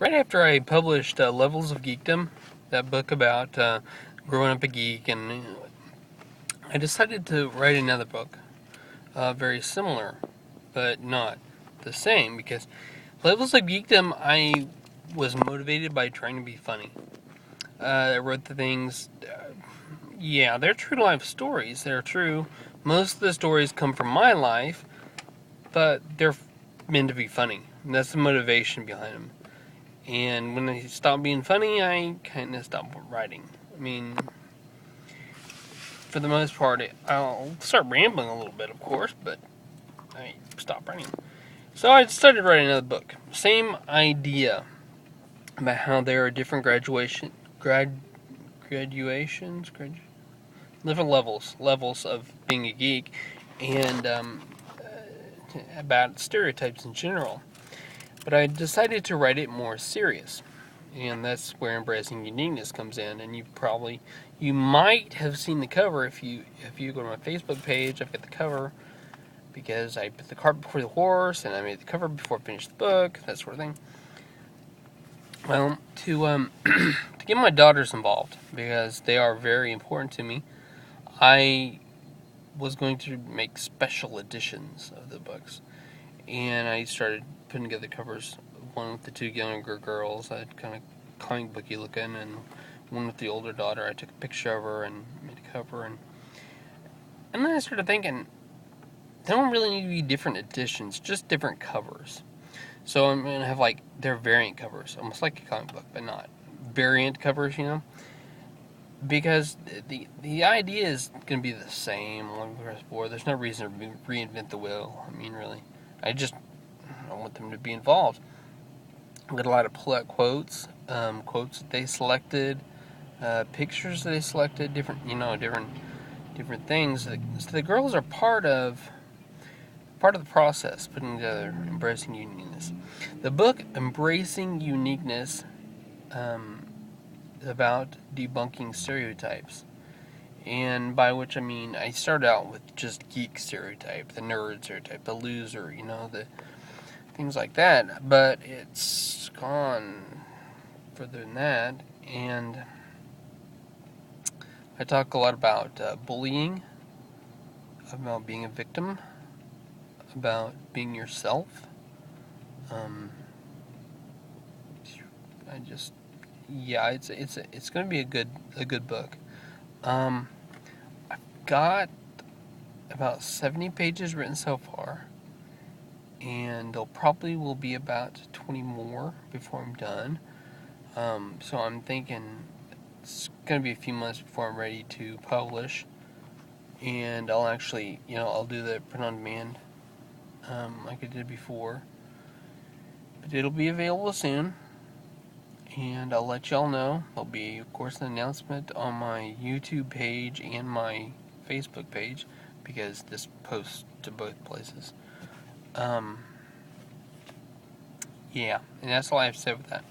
Right after I published Levels of Geekdom, that book about growing up a geek, and I decided to write another book, very similar, but not the same, because Levels of Geekdom, I was motivated by trying to be funny. I wrote the things, yeah, they're true to life stories. They're true. Most of the stories come from my life, but they're meant to be funny. And that's the motivation behind them. And when they stopped being funny, I kind of stopped writing. I mean, for the most part, I'll start rambling a little bit, of course, but I stopped writing. So I started writing another book. Same idea about how there are different graduations, different levels of being a geek, and about stereotypes in general. But I decided to write it more serious, and that's where Embracing Uniqueness comes in. And you might have seen the cover if you go to my Facebook page. I've got the cover because I put the cart before the horse, and I made the cover before I finished the book, that sort of thing. Well, to to get my daughters involved, because they are very important to me, I was going to make special editions of the books, and I started putting together covers. One with the two younger girls, that kind of comic booky looking, and one with the older daughter. I took a picture of her and made a cover, and then I started thinking, they don't really need to be different editions, just different covers. So I'm gonna have they're variant covers, almost like a comic book, but not variant covers, because the idea is gonna be the same along the rest of the board. There's no reason to reinvent the wheel. I mean, really, I want them to be involved. I got a lot of quotes that they selected, pictures that they selected, different things. So the girls are part of the process, putting together Embracing Uniqueness. The book Embracing Uniqueness is about debunking stereotypes, and by which I mean I started out with just geek stereotype, the nerd stereotype, the loser, the things like that, but it's gone further than that, and I talk a lot about bullying, about being a victim, about being yourself. It's going to be a good book. I've got about 70 pages written so far, and there probably will be about 20 more before I'm done. So I'm thinking it's going to be a few months before I'm ready to publish, and I'll actually, I'll do the print on demand like I did before. But it'll be available soon, and I'll let y'all know. There'll be, of course, an announcement on my YouTube page and my Facebook page, because this posts to both places. Yeah, and that's all I have to say with that.